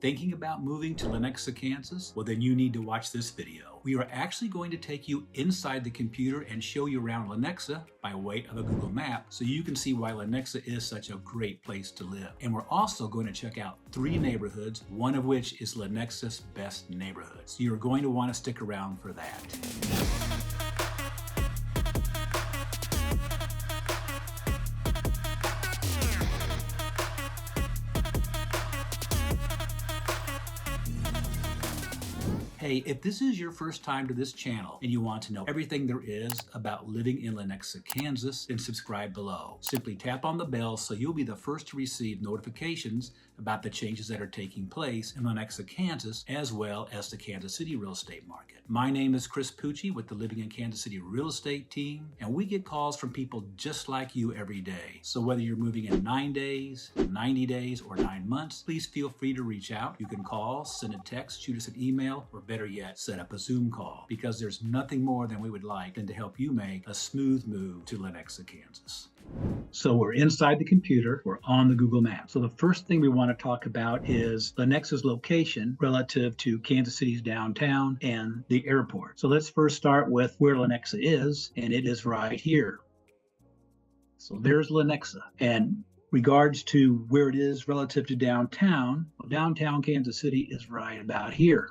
Thinking about moving to Lenexa, Kansas? Well, then you need to watch this video. We are actually going to take you inside the computer and show you around Lenexa by way of a Google map so you can see why Lenexa is such a great place to live. And we're also going to check out 3 neighborhoods, one of which is Lenexa's best neighborhood. So you're going to want to stick around for that. Hey, if this is your first time to this channel and you want to know everything there is about living in Lenexa, Kansas, then subscribe below. Simply tap on the bell so you'll be the first to receive notifications about the changes that are taking place in Lenexa, Kansas, as well as the Kansas City real estate market. My name is Chris Pucci with the Living in Kansas City real estate team, and we get calls from people just like you every day. So whether you're moving in 9 days, 90 days, or 9 months, please feel free to reach out. You can call, send a text, shoot us an email, or better yet, set up a Zoom call, because there's nothing more than we would like than to help you make a smooth move to Lenexa, Kansas. So we're inside the computer, we're on the Google map. So the first thing we want to talk about is Lenexa's location relative to Kansas City's downtown and the airport. So let's first start with where Lenexa is, and it is right here. So there's Lenexa. And regards to where it is relative to downtown, well, downtown Kansas City is right about here.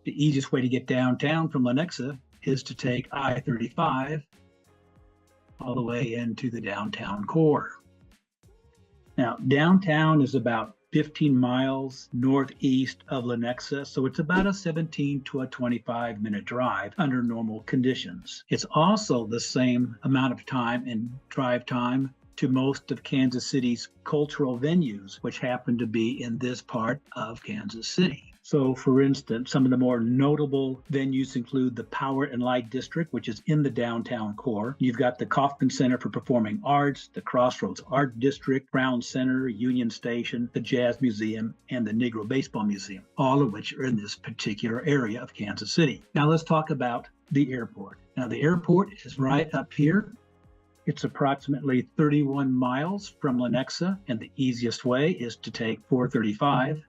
The easiest way to get downtown from Lenexa is to take I-35 all the way into the downtown core. Now, downtown is about 15 miles northeast of Lenexa, so it's about a 17 to a 25-minute drive under normal conditions. It's also the same amount of time and drive time to most of Kansas City's cultural venues, which happen to be in this part of Kansas City. So, for instance, some of the more notable venues include the Power and Light District, which is in the downtown core. You've got the Kaufman Center for Performing Arts, the Crossroads Art District, Brown Center, Union Station, the Jazz Museum, and the Negro Baseball Museum, all of which are in this particular area of Kansas City. Now let's talk about the airport. Now the airport is right up here. It's approximately 31 miles from Lenexa, and the easiest way is to take 435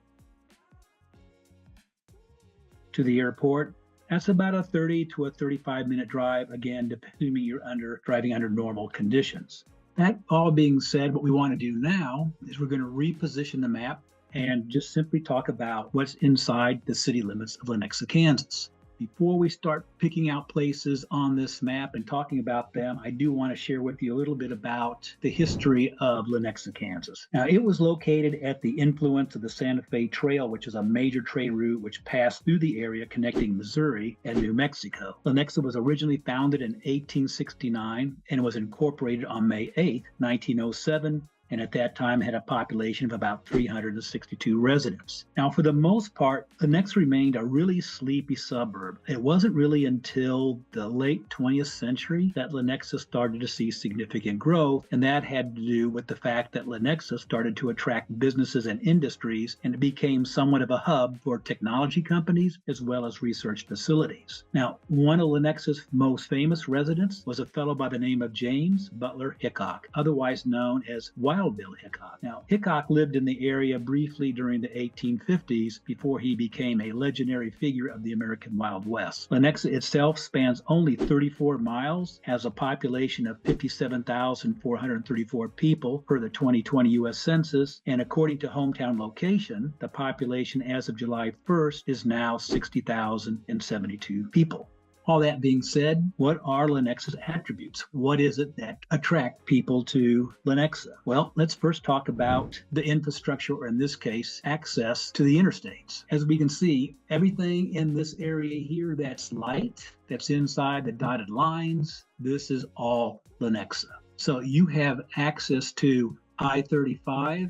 to the airport. That's about a 30 to a 35-minute drive, again, depending you're driving under normal conditions. That all being said, what we want to do now is we're going to reposition the map and just simply talk about what's inside the city limits of Lenexa, Kansas. Before we start picking out places on this map and talking about them, I do want to share with you a little bit about the history of Lenexa, Kansas. Now, it was located at the influence of the Santa Fe Trail, which is a major trade route which passed through the area connecting Missouri and New Mexico. Lenexa was originally founded in 1869 and was incorporated on May 8, 1907, and at that time had a population of about 362 residents. Now, for the most part, Lenexa remained a really sleepy suburb. It wasn't really until the late 20th century that Lenexa started to see significant growth, and that had to do with the fact that Lenexa started to attract businesses and industries, and it became somewhat of a hub for technology companies as well as research facilities. Now, one of Lenexa's most famous residents was a fellow by the name of James Butler Hickok, otherwise known as Wild Bill Hickok. Now, Hickok lived in the area briefly during the 1850s before he became a legendary figure of the American Wild West. Lenexa itself spans only 34 miles, has a population of 57,434 people per the 2020 U.S. Census, and according to hometown location, the population as of July 1st is now 60,072 people. All that being said, what are Lenexa's attributes? What is it that attract people to Lenexa? Well, let's first talk about the infrastructure, or in this case, access to the interstates. As we can see, everything in this area here that's light, that's inside the dotted lines, this is all Lenexa. So you have access to I-35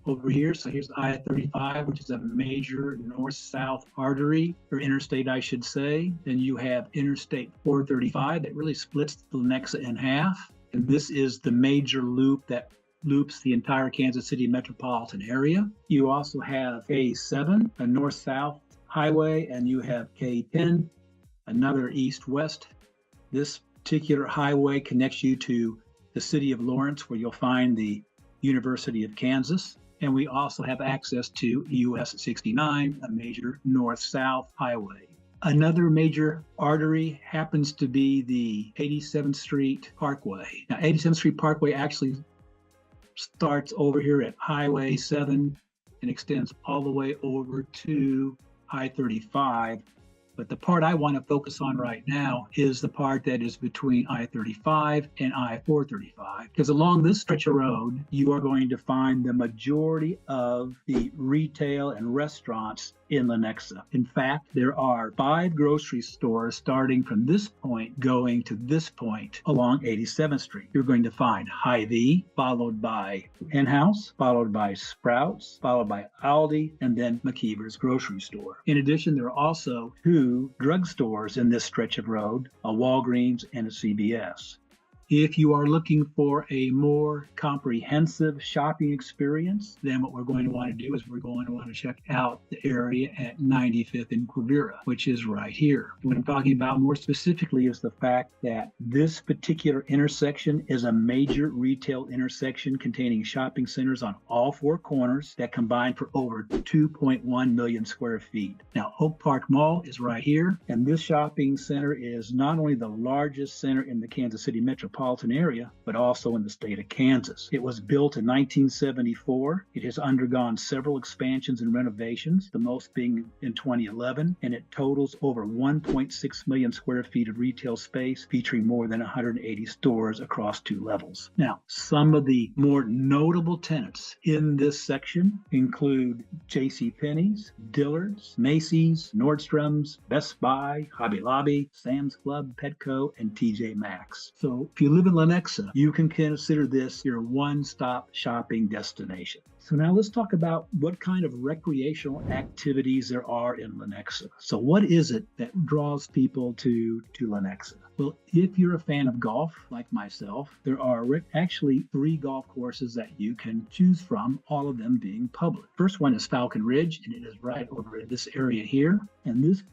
over here. So here's I-35, which is a major north-south artery, or interstate, I should say. Then you have Interstate 435 that really splits Lenexa in half. And this is the major loop that loops the entire Kansas City metropolitan area. You also have K7, a north-south highway, and you have K10, another east-west. This particular highway connects you to the city of Lawrence, where you'll find the University of Kansas. and we also have access to US 69, a major north-south highway. Another major artery happens to be the 87th Street Parkway. Now, 87th Street Parkway actually starts over here at Highway 7 and extends all the way over to I-35. But the part I want to focus on right now is the part that is between I-35 and I-435. Because along this stretch of road, you are going to find the majority of the retail and restaurants in Lenexa. In fact, there are 5 grocery stores starting from this point going to this point along 87th Street. You're going to find Hy-Vee, followed by Henhouse, followed by Sprouts, followed by Aldi, and then McKeever's grocery store. In addition, there are also 2 drugstores in this stretch of road, a Walgreens and a CVS. If you are looking for a more comprehensive shopping experience, then what we're going to want to do is we're going to want to check out the area at 95th and Quivira, which is right here. What I'm talking about more specifically is the fact that this particular intersection is a major retail intersection containing shopping centers on all 4 corners that combine for over 2.1 million square feet. Now, Oak Park Mall is right here, and this shopping center is not only the largest center in the Kansas City metropolitan area, but also in the state of Kansas. It was built in 1974. It has undergone several expansions and renovations, the most being in 2011, and it totals over 1.6 million square feet of retail space, featuring more than 180 stores across 2 levels. Now, some of the more notable tenants in this section include JCPenney's, Dillard's, Macy's, Nordstrom's, Best Buy, Hobby Lobby, Sam's Club, Petco, and TJ Maxx. So if you live in Lenexa, you can consider this your one-stop shopping destination. So now let's talk about what kind of recreational activities there are in Lenexa. So what is it that draws people to Lenexa? Well, if you're a fan of golf, like myself, there are actually 3 golf courses that you can choose from, all of them being public. First one is Falcon Ridge, and it is right over in this area here. And this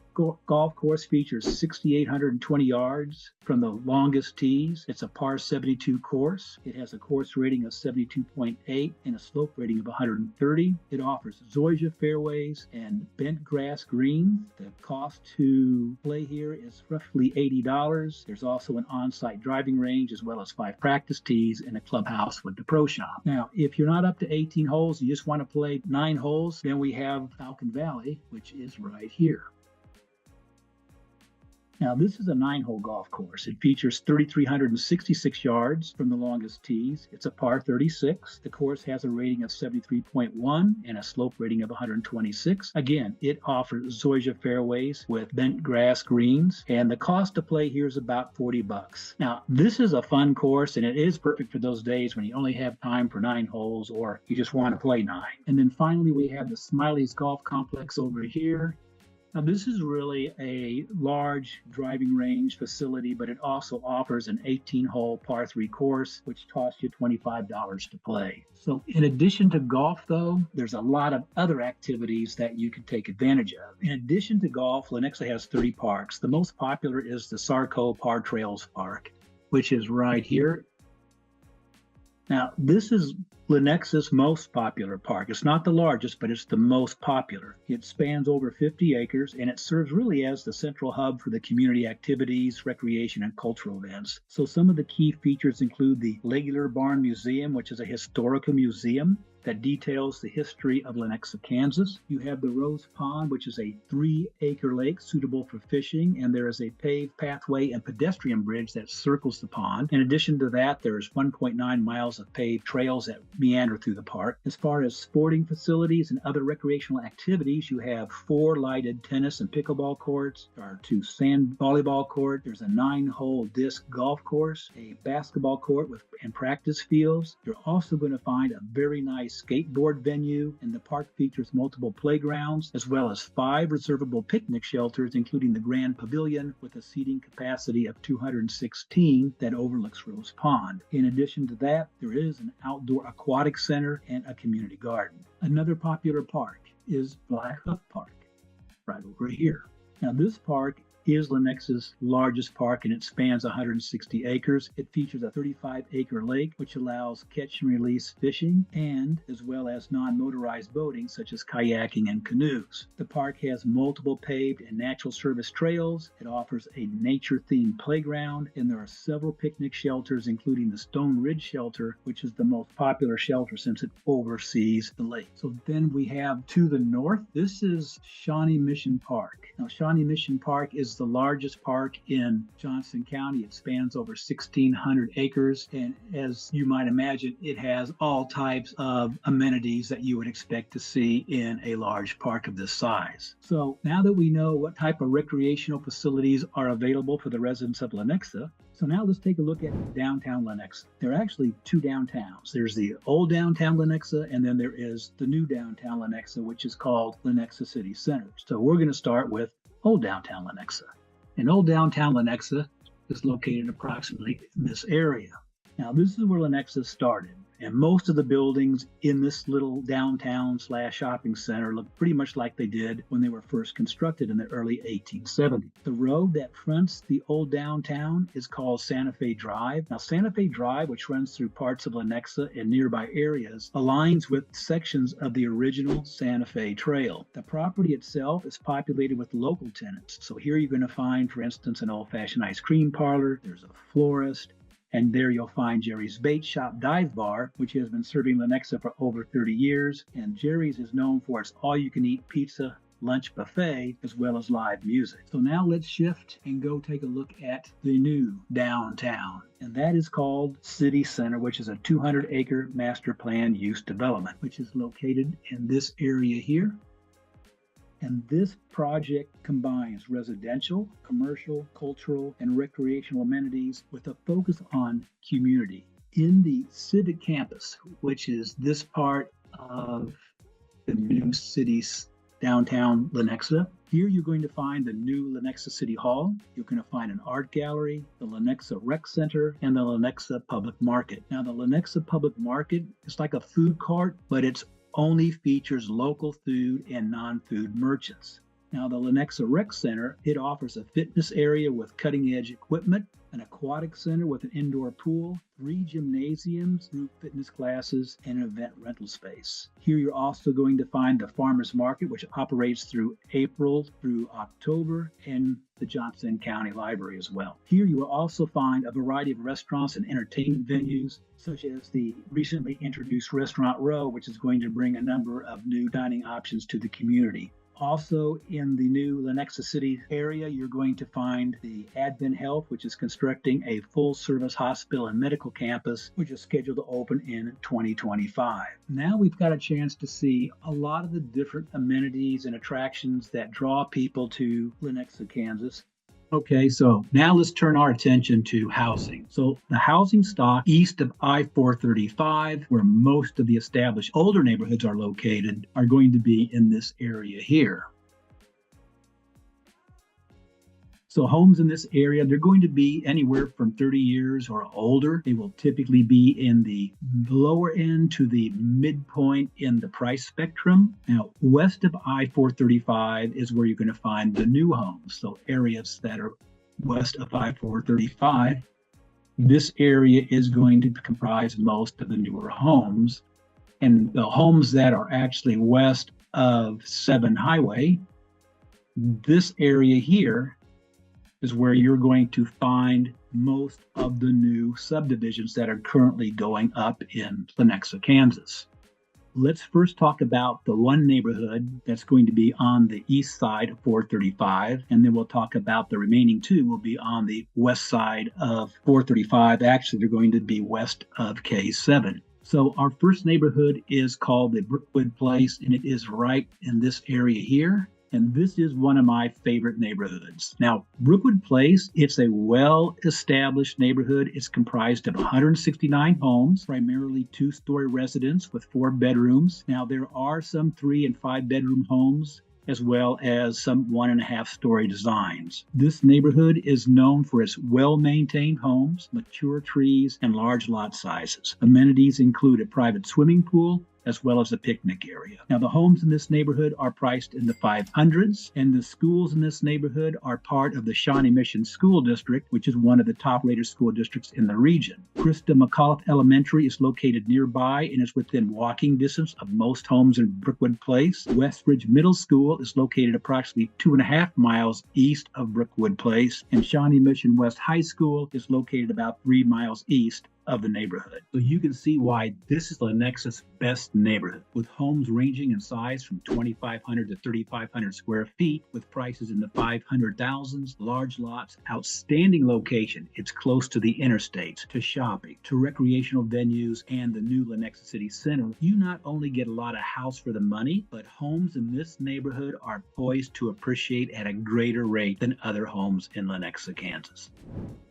golf course features 6,820 yards from the longest tees. It's a par 72 course. It has a course rating of 72.8 and a slope rating of 130. It offers zoysia fairways and bent grass greens. The cost to play here is roughly $80. There's also an on-site driving range as well as 5 practice tees and a clubhouse with the pro shop. Now, if you're not up to 18 holes, you just want to play 9 holes, then we have Falcon Valley, which is right here. Now, this is a 9-hole golf course. It features 3,366 yards from the longest tees. It's a par 36. The course has a rating of 73.1 and a slope rating of 126. Again, it offers zoysia fairways with bent grass greens, and the cost to play here is about $40. Now, this is a fun course, and it is perfect for those days when you only have time for 9 holes or you just want to play 9. And then finally, we have the Smiley's Golf Complex over here. Now, this is really a large driving range facility, but it also offers an 18-hole par 3 course, which costs you $25 to play. So in addition to golf, though, there's a lot of other activities that you can take advantage of. In addition to golf, Lenexa has 30 parks. The most popular is the Sar-Ko-Par Trails Park, which is right here. Now, this is Lenexa's most popular park. It's not the largest, but it's the most popular. It spans over 50 acres, and it serves really as the central hub for the community activities, recreation, and cultural events. So some of the key features include the Legular Barn Museum, which is a historical museum that details the history of Lenexa, Kansas. You have the Rose Pond, which is a 3-acre lake suitable for fishing, and there is a paved pathway and pedestrian bridge that circles the pond. In addition to that, there's 1.9 miles of paved trails that meander through the park. As far as sporting facilities and other recreational activities, you have 4 lighted tennis and pickleball courts. There are 2 sand volleyball courts. There's a 9-hole disc golf course, a basketball court and practice fields. You're also going to find a very nice skateboard venue, and the park features multiple playgrounds as well as 5 reservable picnic shelters, including the Grand Pavilion with a seating capacity of 216 that overlooks Rose Pond. In addition to that, there is an outdoor aquatic center and a community garden. Another popular park is Hoof Park, right over here. Now, this park is Lenexa's largest park, and it spans 160 acres. It features a 35-acre lake, which allows catch and release fishing, and as well as non-motorized boating, such as kayaking and canoes. The park has multiple paved and natural service trails. It offers a nature-themed playground, and there are several picnic shelters, including the Stone Ridge Shelter, which is the most popular shelter since it oversees the lake. So then we have to the north, this is Shawnee Mission Park. Now, Shawnee Mission Park is the largest park in Johnson County. It spans over 1,600 acres, and as you might imagine, it has all types of amenities that you would expect to see in a large park of this size. So now that we know what type of recreational facilities are available for the residents of Lenexa, so now let's take a look at downtown Lenexa. There are actually two downtowns. There's the old downtown Lenexa, and then there is the new downtown Lenexa, which is called Lenexa City Center. So we're going to start with old downtown Lenexa. And old downtown Lenexa is located approximately in this area. Now, this is where Lenexa started. And most of the buildings in this little downtown/shopping center look pretty much like they did when they were first constructed in the early 1870s. The road that fronts the old downtown is called Santa Fe Drive. Now, Santa Fe Drive, which runs through parts of Lenexa and nearby areas, aligns with sections of the original Santa Fe Trail. The property itself is populated with local tenants. So here you're going to find, for instance, an old-fashioned ice cream parlor. There's a florist. And there you'll find Jerry's Bait Shop Dive Bar, which has been serving Lenexa for over 30 years. And Jerry's is known for its all-you-can-eat pizza lunch buffet, as well as live music. So now let's shift and go take a look at the new downtown. And that is called City Center, which is a 200-acre master plan use development, which is located in this area here. And this project combines residential, commercial, cultural, and recreational amenities with a focus on community. In the Civic Campus, which is this part of the new city's downtown Lenexa, here you're going to find the new Lenexa City Hall. You're going to find an art gallery, the Lenexa Rec Center, and the Lenexa Public Market. Now, the Lenexa Public Market is like a food cart, but it's only features local food and non-food merchants. Now, the Lenexa Rec Center, it offers a fitness area with cutting-edge equipment, an aquatic center with an indoor pool, 3 gymnasiums, group fitness classes, and an event rental space. Here you're also going to find the Farmers Market, which operates through April through October, and the Johnson County Library as well. Here you will also find a variety of restaurants and entertainment venues, such as the recently introduced Restaurant Row, which is going to bring a number of new dining options to the community. Also in the new Lenexa City area, you're going to find the Advent Health, which is constructing a full-service hospital and medical campus, which is scheduled to open in 2025. Now we've got a chance to see a lot of the different amenities and attractions that draw people to Lenexa, Kansas. Okay, so now let's turn our attention to housing. So the housing stock east of I-435, where most of the established older neighborhoods are located, are going to be in this area here. So homes in this area, they're going to be anywhere from 30 years or older. They will typically be in the lower end to the midpoint in the price spectrum. Now, west of I-435 is where you're going to find the new homes. So areas that are west of I-435, this area is going to comprise most of the newer homes. And the homes that are actually west of 7 Highway, this area here is where you're going to find most of the new subdivisions that are currently going up in Lenexa, Kansas. Let's first talk about the one neighborhood that's going to be on the east side of 435, and then we'll talk about the remaining 2 will be on the west side of 435. Actually, they're going to be west of K7. So our first neighborhood is called the Brookwood Place, and it is right in this area here. And this is one of my favorite neighborhoods. Now, Brookwood Place, it's a well-established neighborhood. It's comprised of 169 homes, primarily 2-story residents with 4 bedrooms. Now, there are some 3- and 5-bedroom homes, as well as some 1.5-story designs. This neighborhood is known for its well-maintained homes, mature trees, and large lot sizes. Amenities include a private swimming pool, as well as a picnic area. Now, the homes in this neighborhood are priced in the 500s, and the schools in this neighborhood are part of the Shawnee Mission School District, which is one of the top-rated school districts in the region. Krista McAuliffe Elementary is located nearby and is within walking distance of most homes in Brookwood Place. Westridge Middle School is located approximately 2.5 miles east of Brookwood Place, and Shawnee Mission West High School is located about 3 miles east of the neighborhood. So you can see why this is Lenexa's best neighborhood, with homes ranging in size from 2,500 to 3,500 square feet, with prices in the 500,000s, large lots, outstanding location. It's close to the interstates, to shopping, to recreational venues, and the new Lenexa City Center. You not only get a lot of house for the money, but homes in this neighborhood are poised to appreciate at a greater rate than other homes in Lenexa, Kansas.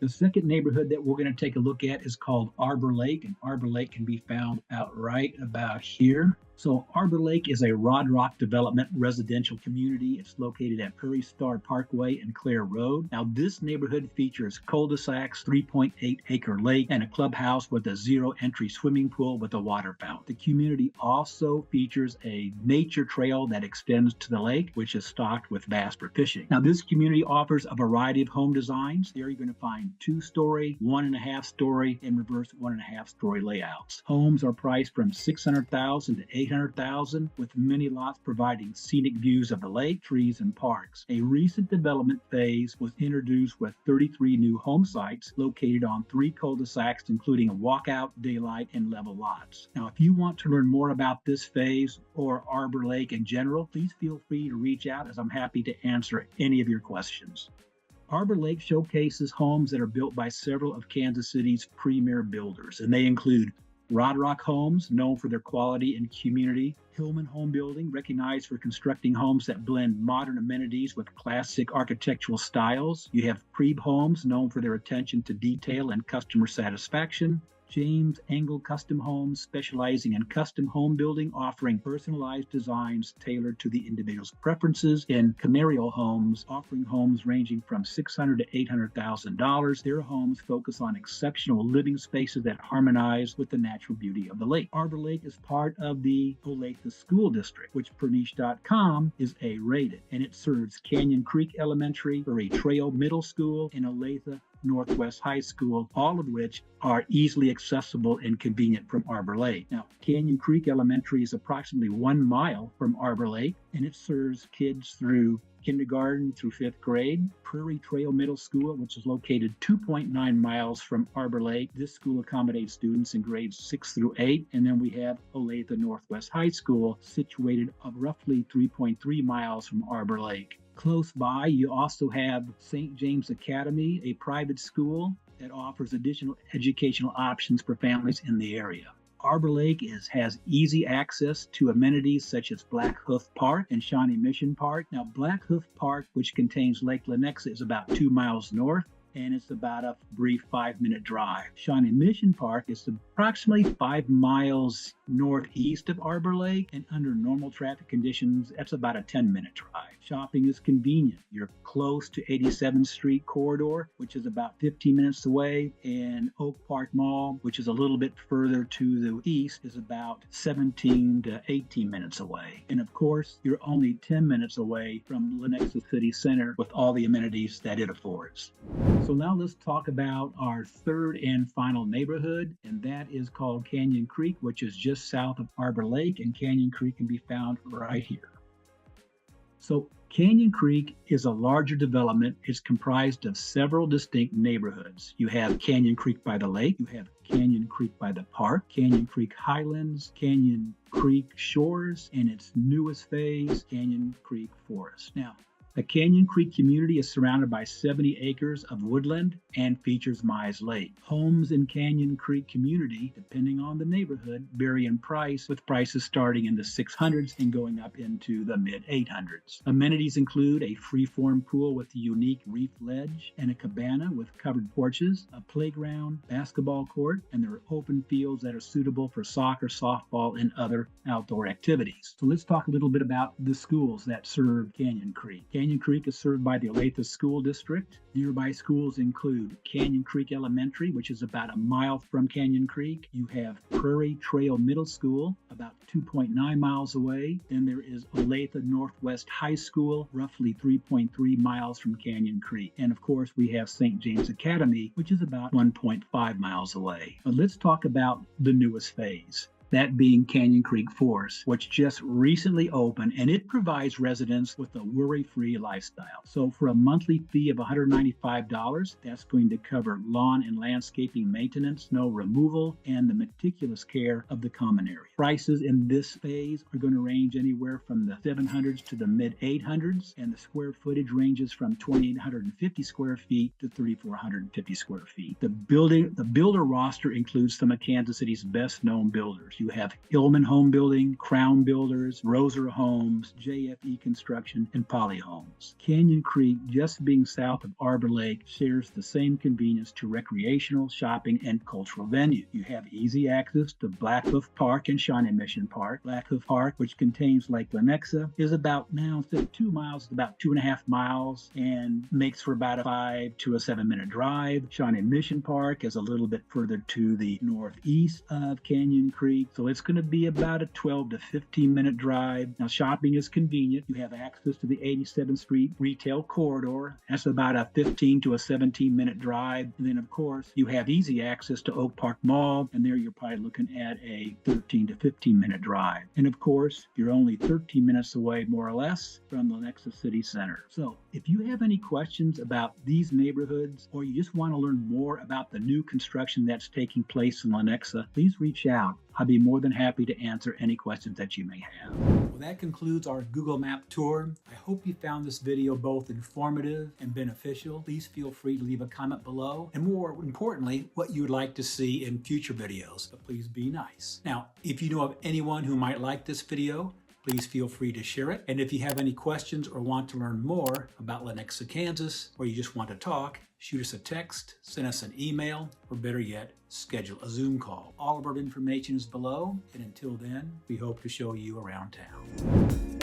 The second neighborhood that we're going to take a look at is called Arbor Lake, and Arbor Lake can be found out right about here. So Arbor Lake is a Rod Rock Development residential community. It's located at Prairie Star Parkway and Clare Road. Now, this neighborhood features cul-de-sacs, 3.8-acre lake, and a clubhouse with a zero-entry swimming pool with a water fountain. The community also features a nature trail that extends to the lake, which is stocked with bass for fishing. Now, this community offers a variety of home designs. There you're going to find 2-story, 1.5-story, and reverse 1.5-story layouts. Homes are priced from $600,000 to $800,000, with many lots providing scenic views of the lake, trees, and parks. A recent development phase was introduced with 33 new home sites located on 3 cul-de-sacs, including a walkout, daylight, and level lots. Now, if you want to learn more about this phase or Arbor Lake in general, please feel free to reach out, as I'm happy to answer any of your questions. Arbor Lake showcases homes that are built by several of Kansas City's premier builders, and they include Rod Rock Homes, known for their quality and community; Hillman Home Building, recognized for constructing homes that blend modern amenities with classic architectural styles. You have Prebe Homes, known for their attention to detail and customer satisfaction; James Engel Custom Homes, specializing in custom home building, offering personalized designs tailored to the individual's preferences; and Camarillo Homes, offering homes ranging from $600,000 to $800,000. Their homes focus on exceptional living spaces that harmonize with the natural beauty of the lake. Arbor Lake is part of the Olathe School District, which per niche.com is A-rated, and it serves Canyon Creek Elementary, Prairie Trail Middle School, and Olathe Northwest High School, all of which are easily accessible and convenient from Arbor Lake. Now, Canyon Creek Elementary is approximately 1 mile from Arbor Lake, and it serves kids through kindergarten through 5th grade. Prairie Trail Middle School, which is located 2.9 miles from Arbor Lake. This school accommodates students in grades 6 through 8. And then we have Olathe Northwest High School, situated roughly 3.3 miles from Arbor Lake. Close by, you also have St. James Academy, a private school that offers additional educational options for families in the area. Arbor Lake has easy access to amenities such as Black Hoof Park and Shawnee Mission Park. Now, Black Hoof Park, which contains Lake Lenexa, is about 2 miles north, and it's about a brief 5-minute drive. Shawnee Mission Park is approximately 5 miles northeast of Arbor Lake, and under normal traffic conditions, that's about a 10-minute drive. Shopping is convenient. You're close to 87th Street Corridor, which is about 15 minutes away, and Oak Park Mall, which is a little bit further to the east, is about 17 to 18 minutes away. And of course, you're only 10 minutes away from Lenexa City Center with all the amenities that it affords. So now let's talk about our third and final neighborhood, and that is called Canyon Creek, which is just south of Arbor Lake, and Canyon Creek can be found right here. So Canyon Creek is a larger development. It's comprised of several distinct neighborhoods. You have Canyon Creek by the lake, you have Canyon Creek by the park, Canyon Creek Highlands, Canyon Creek Shores, and its newest phase, Canyon Creek Forest. Now, the Canyon Creek community is surrounded by 70 acres of woodland and features Mize Lake. Homes in Canyon Creek community, depending on the neighborhood, vary in price, with prices starting in the 600s and going up into the mid-800s. Amenities include a free-form pool with a unique reef ledge and a cabana with covered porches, a playground, basketball court, and there are open fields that are suitable for soccer, softball, and other outdoor activities. So let's talk a little bit about the schools that serve Canyon Creek. Canyon Creek is served by the Olathe School District. Nearby schools include Canyon Creek Elementary, which is about a mile from Canyon Creek. You have Prairie Trail Middle School, about 2.9 miles away. Then there is Olathe Northwest High School, roughly 3.3 miles from Canyon Creek. And of course, we have St. James Academy, which is about 1.5 miles away. But let's talk about the newest phase, that being Canyon Creek Forest, which just recently opened, and it provides residents with a worry-free lifestyle. So for a monthly fee of $195, that's going to cover lawn and landscaping maintenance, snow removal, and the meticulous care of the common area. Prices in this phase are going to range anywhere from the 700s to the mid-800s, and the square footage ranges from 2,850 square feet to 3,450 square feet. The builder roster includes some of Kansas City's best-known builders. You have Hillman Home Building, Crown Builders, Roser Homes, JFE Construction, and Poly Homes. Canyon Creek, just being south of Arbor Lake, shares the same convenience to recreational, shopping, and cultural venues. You have easy access to Black Hoof Park and Shawnee Mission Park. Black Hoof Park, which contains Lake Lenexa, is about, now instead of 2 miles, it's about 2.5 miles and makes for about a 5 to 7 minute drive. Shawnee Mission Park is a little bit further to the northeast of Canyon Creek. So it's going to be about a 12 to 15 minute drive. Now, shopping is convenient. You have access to the 87th Street retail corridor. That's about a 15 to a 17 minute drive. And then, of course, you have easy access to Oak Park Mall. And there you're probably looking at a 13 to 15 minute drive. And of course, you're only 13 minutes away, more or less, from the Lenexa City Center. So if you have any questions about these neighborhoods, or you just want to learn more about the new construction that's taking place in Lenexa, please reach out. I'll be more than happy to answer any questions that you may have. Well, that concludes our Google Map tour. I hope you found this video both informative and beneficial. Please feel free to leave a comment below, and more importantly, what you would like to see in future videos. But please be nice. Now, if you know of anyone who might like this video, please feel free to share it. And if you have any questions or want to learn more about Lenexa, Kansas, or you just want to talk, shoot us a text, send us an email, or better yet, schedule a Zoom call. All of our information is below, and until then, we hope to show you around town.